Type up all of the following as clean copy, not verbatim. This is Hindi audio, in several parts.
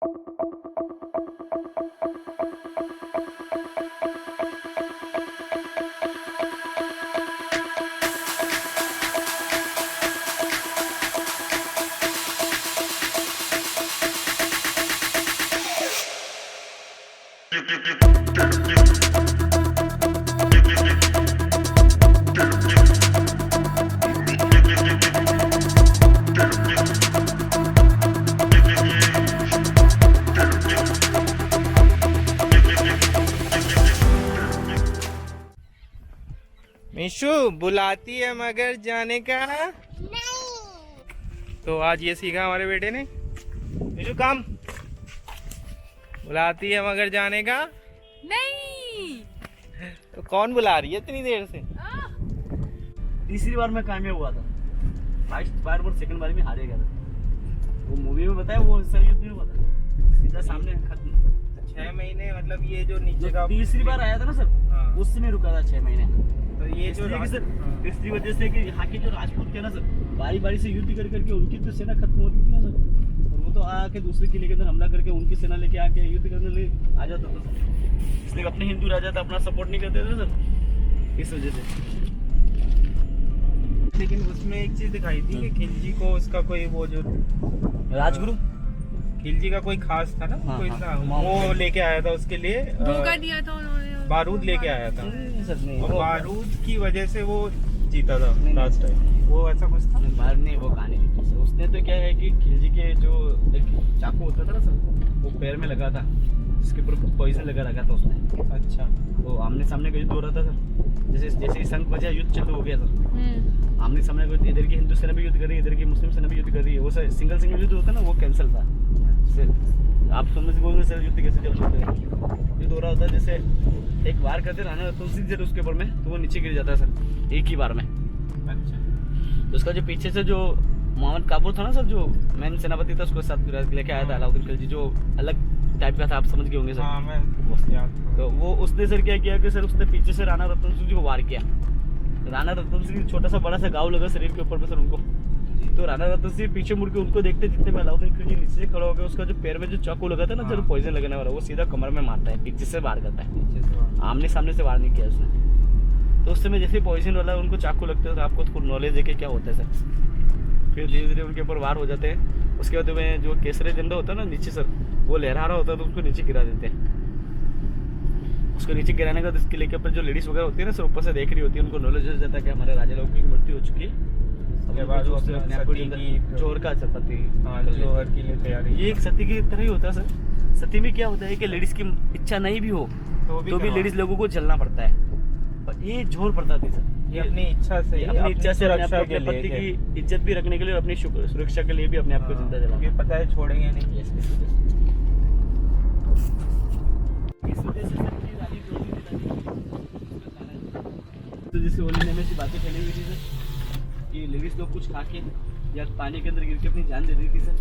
मिशु बुलाती है मगर जाने का नहीं। तो आज ये सीखा हमारे बेटे ने। मिशु काम बुलाती है मगर जाने का नहीं। तो कौन बुला रही है इतनी देर से? तीसरी बार मैं कामयाब हुआ था, फर्स्ट बार और सेकंड बार में हारे गया था। वो मूवी में बताया, वो सर युद्ध नहीं हुआ था, सीधा सामने खत्म। 6 महीने मतलब ये जो नीचे का तीसरी बार आया था ना सर, हाँ। उससे मैं रुका था 6 महीने। तो ये जो सर इसकी वजह से कि यहाँ के जो राजपूत थे ना सर, बारी बारी से युद्ध कर करके उनकी तो सेना खत्म होती थी ना सर, और वो तो आके दूसरे किले के अंदर हमला करके उनकी सेना लेके आके युद्ध करने ले आ जाता था सर। इसलिए अपने हिंदू राजा था अपना सपोर्ट नहीं करते थे सर, इस वजह से। लेकिन उसमें एक चीज दिखाई थी कि खिलजी को उसका कोई वो जो राजगुरु खिलजी का कोई खास था ना, हाँ, कोई हाँ, था, वो लेके आया था उसके लिए धोखा दिया था उन्होंने, बारूद लेके आया था, सर नहीं, और बारूद की वजह से वो जीता था लास्ट टाइम। वो ऐसा कुछ था बाहर नहीं, वो कहानी नहीं थी सर। उसने तो क्या है कि खिलजी के जो एक चाकू होता था ना सर, वो पैर में लगा था, इसके ऊपर पॉइजन लगा रखा था उसने। अच्छा, तो आमने सामने का युद्ध हो रहा था सर, जैसे जैसे ही शंख बजा युद्ध चालू हो गया सर। आमने सामने इधर की हिंदू सेना भी युद्ध कर रही है, इधर की मुस्लिम सेना भी युद्ध कर रही है। वो सर सिंगल युद्ध होता है ना, वो कैंसिल था सर। आप समझ बोल सर युद्ध कैसे चल रहा है? युद्ध हो रहा होता है, जैसे एक वार करते रहना तुलसी जब उसके ऊपर में, तो वो नीचे गिर जाता है सर एक ही बार में। अच्छा, तो उसका जो पीछे से जो मोहम्मद काबूर था ना सर, जो मेन सेनापति था, उसको साथ लेके आया था अलाउद्दीन खिलजी, जो अलग टाइप का था, आप समझ गए होंगे सर। हाँ, मैं याद था। तो वो उसने सर क्या किया कि सर उसने पीछे से राणा रतन सिंह जी को वार किया। राणा रतन सिंह छोटा सा बड़ा सा गाँव लगा शरीर के ऊपर में सर उनको। तो राणा रतन सिंह पीछे मुड़ के उनको देखते जितने में अलाउद्दीन खिलजी नीचे से खड़ा हो गया, उसका जो पैर में जो चाकू लगा था ना, जो पॉइजन लगने वाला, वो सीधा कमर में मारता है, पीछे से वार करता है, आमने सामने से वार नहीं किया उसने। तो उस समय जैसे पॉइजन वाला उनको चाकू लगता है तो आपको थोड़ा नॉलेज है कि क्या होता है सर। फिर धीरे धीरे उनके ऊपर वार हो जाते हैं। उसके बाद में जो केसरी झंडा होता है ना नीचे सर, वो लहरा रहा होता है, तो उसको नीचे गिरा देते हैं। उसको नीचे गिराने का किले के ऊपर जो लेडीज वगैरह होती है ना सर, ऊपर से देख रही होती है, उनको नॉलेज हो जाता है कि हमारे राजा लोग की मृत्यु हो चुकी है। उसके बाद वो अपने सती की जोर का सती, जोहर के लिए तैयारी। ये एक सती की तरह ही होता है सर। सती में क्या होता है कि लेडीज की इच्छा नहीं भी हो तो भी लेडीज लोगों को जलना पड़ता है, पर ये जोर पड़ता थी सर। ये अपनी इच्छा से, अपनी इच्छा से सुरक्षा अपने के पति लिए, की इज्जत भी रखने के लिए और अपनी सुरक्षा के लिए भी अपने आप को जिंदा जलाना। ये पता है छोड़ेंगे नहीं। इस वजह से तो जैसे होली में ऐसी बातें फैली हुई थी सर कि लेडीज लोग कुछ खा के या पानी के अंदर गिर के अपनी जान दे दी थी सर।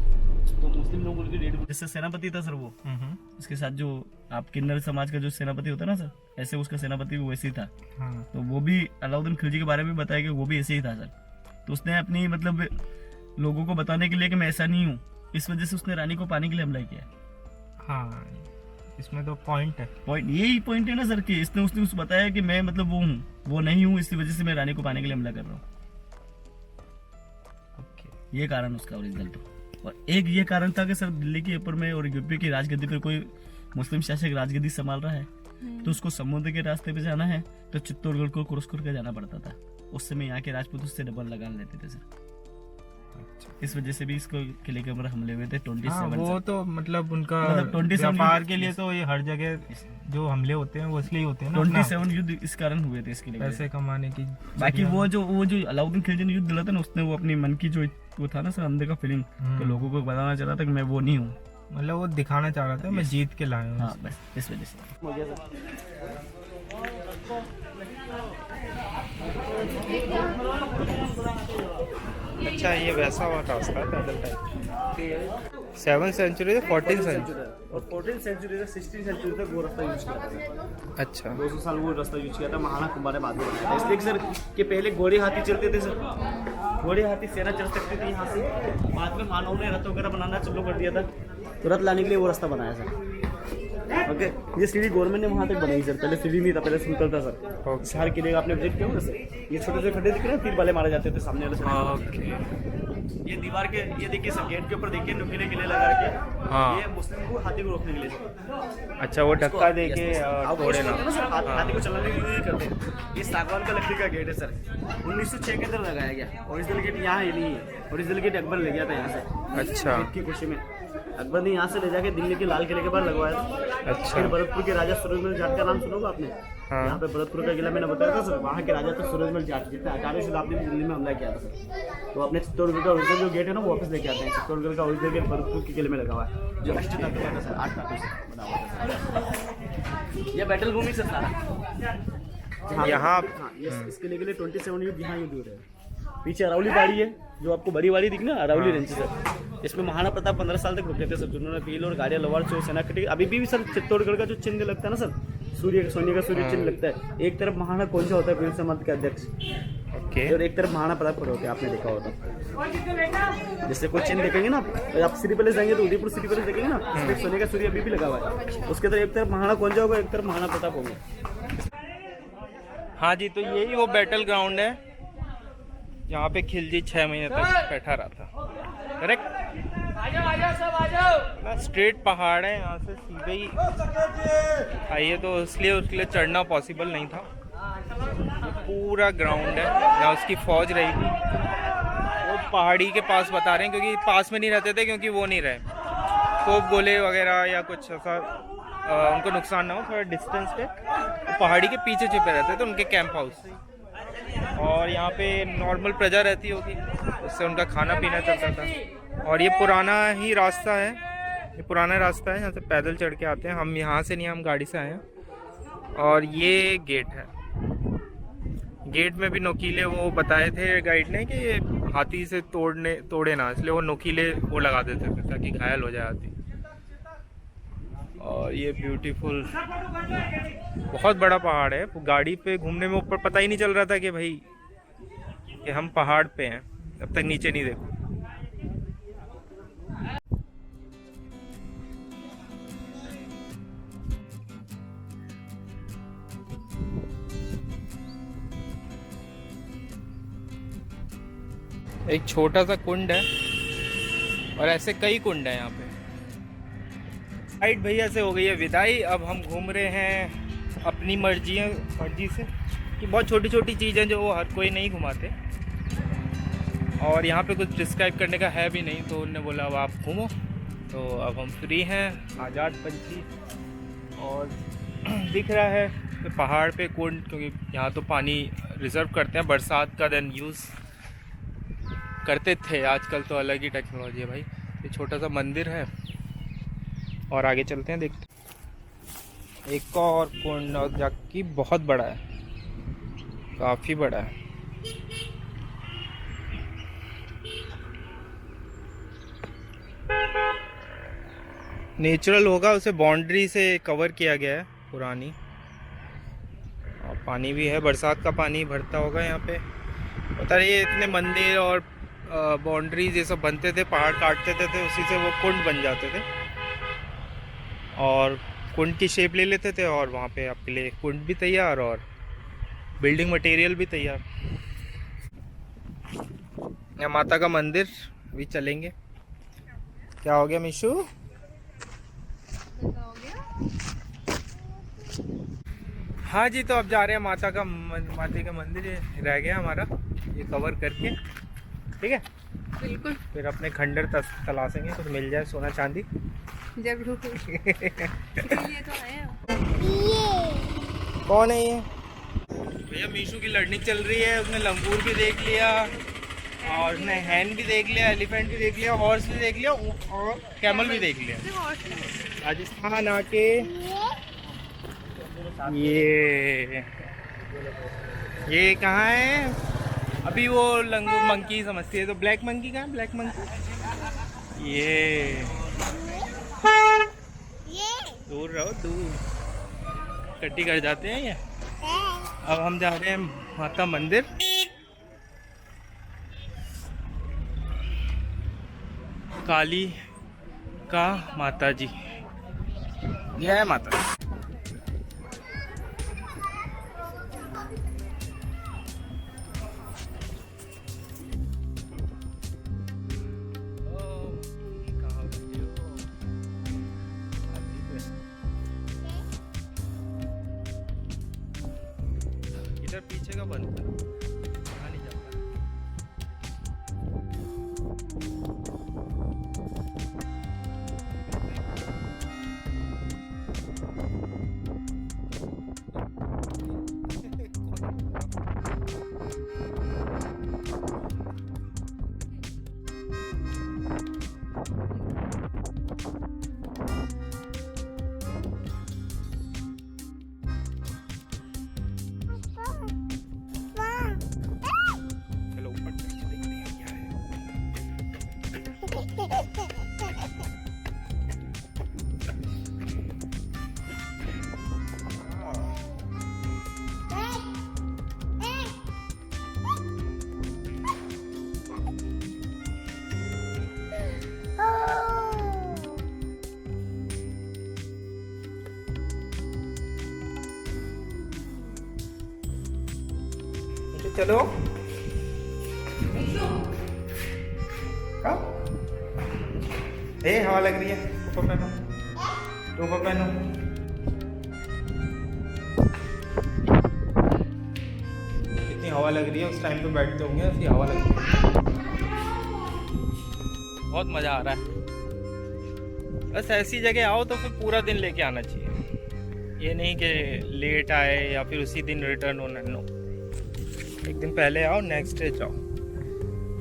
तो मुस्लिम लोग उनकी डेड, जैसे सेनापति था सर वो, उसके साथ जो आप किन्नर समाज का जो सेनापति होता है ना सर, ऐसे उसका सेनापति वो वैसे ही था। हाँ। तो वो भी अलाउद्दीन खिलजी के बारे में बताया कि वो भी ऐसे ही था सर। तो उसने अपनी मतलब लोगों को बताने के लिए कि मैं ऐसा नहीं हूँ, इस वजह से उसने रानी को पाने के लिए हमला किया। हाँ, इसमें तो पॉइंट है। पॉइंट यही पॉइंट है ना सर कि इसने उसने उसको बताया कि मैं मतलब वो हूँ, वो नहीं हूँ, इसी वजह से मैं रानी को पाने के लिए हमला कर रहा हूँ। ये कारण उसका ओरिजिनल था। और एक ये कारण था कि सर दिल्ली के ऊपर में और यूपी की राजगद्दी पर कोई मुस्लिम शासक राजगद्दी संभाल रहा है, तो उसको समुद्र के रास्ते पे जाना है तो चित्तौड़गढ़ को क्रॉस करके जाना पड़ता था। उस समय यहाँ के राजपूत उससे डबल लगा लेते थे सर। इस वजह से भी इसको किले के ऊपर हमले हुए थे 27। हाँ, वो तो मतलब उनका 27 व्यापार के लिए तो ये हर जगह जो हमले होते हैं वो इसलिए होते हैं ना, 27 युद्ध इस कारण हुए थे इसके लिए, पैसे कमाने की। बाकी वो जो अलाउद्दीन खिलजी ने युद्ध लड़ा था ना, उसने वो अपनी मन की जो वो था ना सर अंदर का फीलिंग, तो लोगों को बताना चाह रहा था कि मैं वो नहीं हूँ, मतलब वो दिखाना चाह रहा था मैं जीत के लाया हूँ। हाँ बस इस वजह से। अच्छा, ये वैसा हुआ रास्ता है पैदल टाइप। 7th सेंचुरी से 14th सेंचुरी और 14th सेंचुरी से 16th सेंचुरी तक वो रास्ता यूज किया था। अच्छा, 200 साल वो रास्ता यूज किया था महाना कुंभारे बाद में। इसलिए सर कि पहले घोड़े हाथी चलते थे सर, घोड़े हाथी सेना चल सकती थी यहाँ से, बाद में मानव ने रथ वगैरह बनाना चालू कर दिया था। तुरंत लाने के लिए वो रास्ता बनाया सर। ओके, ये सीढ़ी गवर्नमेंट ने वहाँ तक बनाई सर, पहले सीढ़ी नहीं था, पहले सिंपल था सर। शहर किले का आपने विजिट किया होगा सर, ये छोटे छोटे खड्डे दिख रहे हैं, तीर वाले मारे जाते थे सामने वाले से। ये दीवार के ये देखिए सर, गेट के ऊपर देखिए नुकीले किले लगा के, हाँ। ये मुस्लिम को हाथी को रोकने के लिए सर। अच्छा, वो धक्का दे के तोड़े ना। हाथी को चलाने के लिए करते हैं। ये सागवान का लकड़ी का गेट है सर, 1906 के अंदर लगाया गया। ओरिजिनल गेट यहाँ ही नहीं है, ओरिजिनल गेट अकबर ले गया था यहाँ से। अच्छा, की खुशी में अकबर ने यहाँ से ले जाके दिल्ली के लाल किले के बाहर लगवाया था। अच्छा। फिर भरतपुर के राजा सूरजमल जाट का नाम सुनोगा आपने? हाँ। यहाँ पे भरतपुर का किला मैंने बताया था सर, वहाँ के राजा था सूरजमल जाट, जिसने 18वीं शताब्दी में दिल्ली में हमला किया था सर। तो अपने चित्तौड़गढ़ का ओरिजिनल जो गेट है ना वो वापस लेके आते हैं। चित्तौड़गढ़ का ओरिजिनल गेट भरतपुर के किले में लगा हुआ है, जो अष्ट धातु का था सर, 8 धातु से बना हुआ था। ये बैटल भूमि सर सारा यहाँ हाँ, इस किले के लिए 27 युद्ध यहाँ युद्ध हो रहे हैं। पीछे अरावली बाड़ी है, जो आपको बड़ी वाड़ी दिख ना, अरावली रेंज सर। इसमें महाराणा प्रताप 15 साल तक रुके थे सर, जिन्होंने पील और गाड़िया लवार चो सेना कटी। अभी भी सर चित्तौड़गढ़ का जो चिन्ह लगता है ना सर, सूर्य सोने का सूर्य चिन्ह लगता है। एक तरफ महाराणा कौन सा होता है, वीर समाज के अध्यक्ष, ओके, और एक तरफ महाराणा प्रताप खड़े होते हैं, आपने देखा होता। जैसे कोई चिन्ह देखेंगे ना आप सिटी पैलेस जाएंगे तो उदयपुर सिटी पैलेस देखेंगे ना, उसमें सोने का सूर्य अभी भी लगा हुआ है। उसके तरफ एक तरफ महाराणा कौन सा होगा, एक तरफ महाराणा प्रताप होगा। हाँ जी, तो यही वो बैटल ग्राउंड है यहाँ पे खिलजी 6 महीने तक बैठा रहा था। करेक्ट, स्ट्रेट पहाड़ है, यहाँ से सीधे ही आइए, तो इसलिए उसके लिए चढ़ना पॉसिबल नहीं था। ये पूरा ग्राउंड है, यहाँ उसकी फौज रही थी। वो पहाड़ी के पास बता रहे हैं, क्योंकि पास में नहीं रहते थे, क्योंकि वो नहीं रहे तोप गोले वगैरह या कुछ ऐसा उनको नुकसान ना हो, थोड़ा डिस्टेंस पे पहाड़ी के पीछे छिपे रहते थे उनके कैंप हाउस। और यहाँ पे नॉर्मल प्रजा रहती होगी, उससे उनका खाना पीना चलता था। और ये पुराना ही रास्ता है, ये पुराना रास्ता है, यहाँ से पैदल चढ़ के आते हैं हम। यहाँ से नहीं, हम गाड़ी से आए हैं। और ये गेट है, गेट में भी नोकीले वो बताए थे गाइड ने कि ये हाथी से तोड़े ना, इसलिए वो नोकीले वो लगा देते थे ताकि घायल हो जाए हाथी। और ये ब्यूटीफुल बहुत बड़ा पहाड़ है, गाड़ी पे घूमने में ऊपर पता ही नहीं चल रहा था कि भाई कि हम पहाड़ पे हैं, अब तक नीचे नहीं देखो। एक छोटा सा कुंड है और ऐसे कई कुंड है यहाँ पे। राइट भैया से हो गई है विदाई, अब हम घूम रहे हैं अपनी मर्जी से, कि बहुत छोटी छोटी चीज़ें जो हर कोई नहीं घुमाते, और यहाँ पे कुछ डिस्क्राइब करने का है भी नहीं, तो उन्होंने बोला अब आप घूमो। तो अब हम फ्री हैं, आज़ाद पंछी, और दिख रहा है तो पहाड़ पे कुंड, क्योंकि यहाँ तो पानी रिज़र्व करते हैं, बरसात का दिन यूज़ करते थे, आजकल तो अलग ही टेक्नोलॉजी है भाई। ये छोटा सा मंदिर है और आगे चलते हैं, देखते हैं। एक और कुंड जबकि बहुत बड़ा है, काफ़ी बड़ा है। नेचुरल होगा, उसे बाउंड्री से कवर किया गया है पुरानी, और पानी भी है, बरसात का पानी भरता होगा यहाँ पे। पता नहीं ये इतने मंदिर और बाउंड्रीज ये सब बनते थे, पहाड़ काटते थे, उसी से वो कुंड बन जाते थे और कुंड की शेप ले लेते थे, और वहाँ पे आपके लिए कुंड भी तैयार और बिल्डिंग मटेरियल भी तैयार। यहाँ माता का मंदिर भी चलेंगे। क्या हो गया मिशू? हाँ जी, तो अब जा रहे हैं माता का मंदिर रह गया हमारा, ये कवर करके, ठीक है बिल्कुल। फिर अपने खंडर तलाशेंगे, कुछ मिल जाए सोना चांदी जरूर। ये तो आए हैं। कौन है ये? भैया मीशू की लर्निंग चल रही है, उसने लंगूर भी देख लिया और उसने हैन भी देख लिया, एलिफेंट भी देख लिया, हॉर्स भी देख लिया और कैमल भी देख लिया। राजस्थान आके ये कहाँ है? अभी वो लंगूर मंकी समझती है, तो ब्लैक मंकी कहाँ है? ब्लैक मंकी ये दूर रहो, दूर टट्टी कर जाते हैं ये। अब हम जा रहे हैं माता मंदिर। काली का माता जी, जय माता। इधर पीछे का बंद करो, कहाँ नहीं जाता। चलो ऊपर चढ़ के देखते हैं क्या है। चलो हवा लग रही है, टोपा पहनो, टोपा पहनो। इतनी हवा लग रही है, उस टाइम पे बैठते होंगे ऐसी हवा लग रही है, बहुत मजा आ रहा है। बस ऐसी जगह आओ तो फिर पूरा दिन लेके आना चाहिए, ये नहीं कि लेट आए या फिर उसी दिन रिटर्न होना। नो, एक दिन पहले आओ, नेक्स्ट डे जाओ,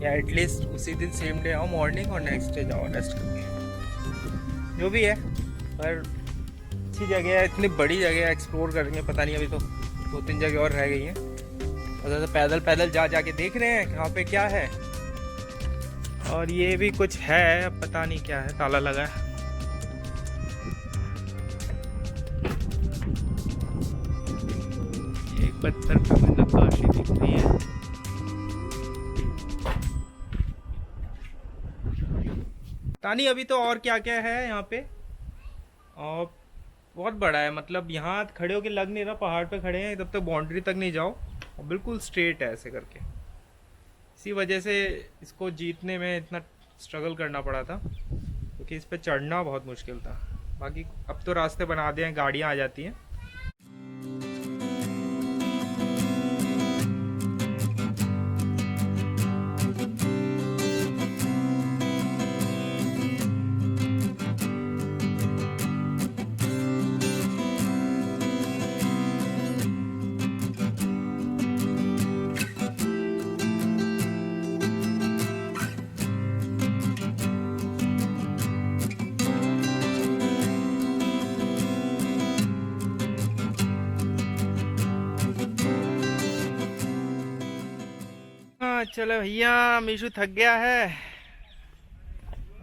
या एटलीस्ट उसी दिन सेम डे आओ मॉर्निंग और नेक्स्ट डे जाओ रेस्ट करके, जो भी है। पर अच्छी जगह है, इतनी बड़ी जगह है, एक्सप्लोर करेंगे। पता नहीं, अभी तो 2-3 जगह और रह गई हैं, और तो पैदल पैदल जा के देख रहे हैं कहाँ पे क्या है। और ये भी कुछ है, पता नहीं क्या है, ताला लगा है। एक पत्थर पे कोई नक्काशी दिख रही है। तानी अभी तो और क्या क्या है यहाँ पे, और बहुत बड़ा है, मतलब यहाँ खड़े होके लग नहीं रहा पहाड़ पे खड़े हैं, तब तक बाउंड्री तक नहीं जाओ, और बिल्कुल स्ट्रेट है ऐसे करके। इसी वजह से इसको जीतने में इतना स्ट्रगल करना पड़ा था, क्योंकि इस पे चढ़ना बहुत मुश्किल था। बाकी अब तो रास्ते बना दिए हैं, गाड़ियाँ आ जाती हैं। चलो भैया, मीशू थक गया है।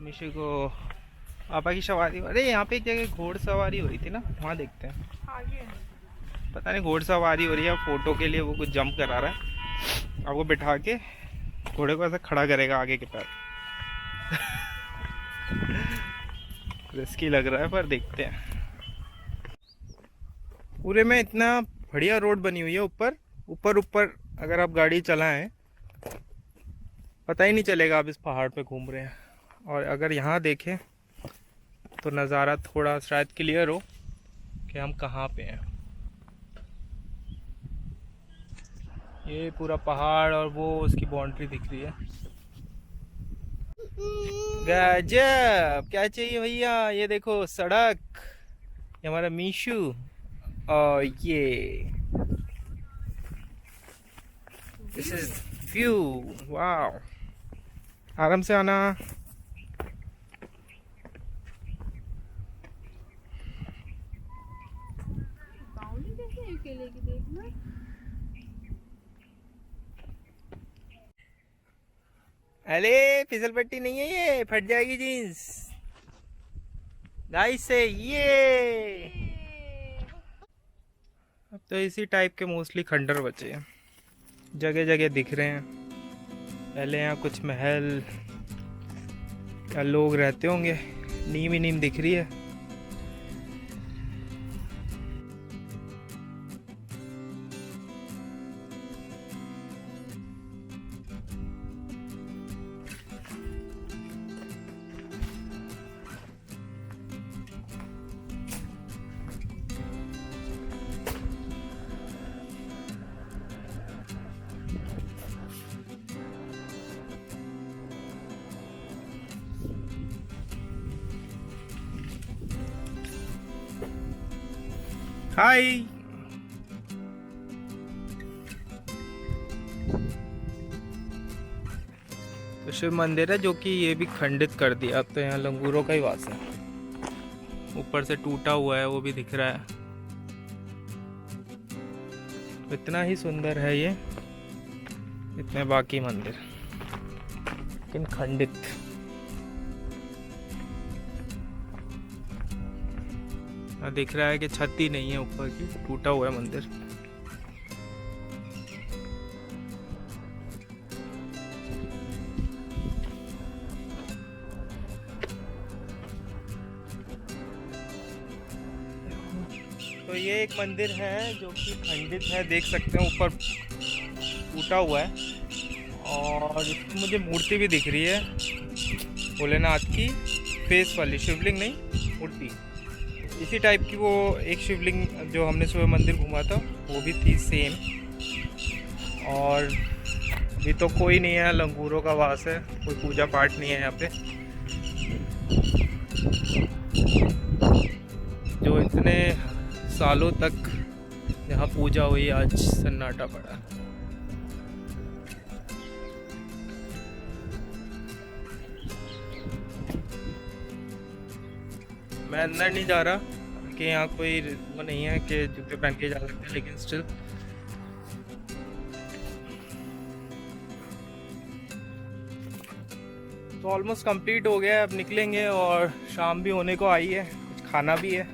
मीशू को पापा की सवारी, अरे यहाँ पे एक जगह घोड़सवारी हो रही थी ना, वहाँ देखते हैं। आगे पता नहीं घोड़सवारी हो रही है, फोटो के लिए वो कुछ जंप करा रहा है। आपको बिठा के घोड़े को ऐसा खड़ा करेगा आगे के पैर। रिस्की लग रहा है, पर देखते हैं। पूरे में इतना बढ़िया रोड बनी हुई है, ऊपर ऊपर ऊपर अगर आप गाड़ी चलाएं पता ही नहीं चलेगा आप इस पहाड़ पे घूम रहे हैं। और अगर यहाँ देखें तो नज़ारा थोड़ा शायद क्लियर हो कि हम कहाँ पे हैं। ये पूरा पहाड़ और वो उसकी बाउंड्री दिख रही है। गजब, क्या चाहिए भैया, ये देखो सड़क, ये हमारा मीशू, और ये दिस इज व्यू। वाव, आराम से आना। बाउंड्री कैसे है केले की, देखना। अरे फिसल पट्टी नहीं है, ये फट जाएगी जीन्स। गाइस से ये अब तो इसी टाइप के मोस्टली खंडर बचे हैं, जगह जगह दिख रहे हैं। पहले यहाँ कुछ महल या लोग रहते होंगे, नीम ही नीम दिख रही है। हाय। तो शिव मंदिर है जो कि ये भी खंडित कर दिया, अब तो यहाँ लंगूरों का ही वास है। ऊपर से टूटा हुआ है वो भी दिख रहा है। इतना ही सुंदर है ये, इतने बाकी मंदिर लेकिन खंडित। दिख रहा है कि छत ही नहीं है ऊपर की, टूटा हुआ है मंदिर। तो ये एक मंदिर है जो कि खंडित है, देख सकते हैं ऊपर टूटा हुआ है। और इसमें मुझे मूर्ति भी दिख रही है भोलेनाथ की, फेस वाली, शिवलिंग नहीं मूर्ति। इसी टाइप की वो एक शिवलिंग जो हमने सुबह मंदिर घूमा था वो भी थी सेम। और अभी तो कोई नहीं है, लंगूरों का वास है, कोई पूजा पाठ नहीं है यहाँ पे। जो इतने सालों तक जहाँ पूजा हुई आज सन्नाटा पड़ा। मैं अंदर नहीं जा रहा कि यहाँ कोई वो नहीं है कि जूते पहन के जा सकते हैं, लेकिन स्टिल तो ऑलमोस्ट कंप्लीट हो गया है। अब निकलेंगे और शाम भी होने को आई है, कुछ खाना भी है।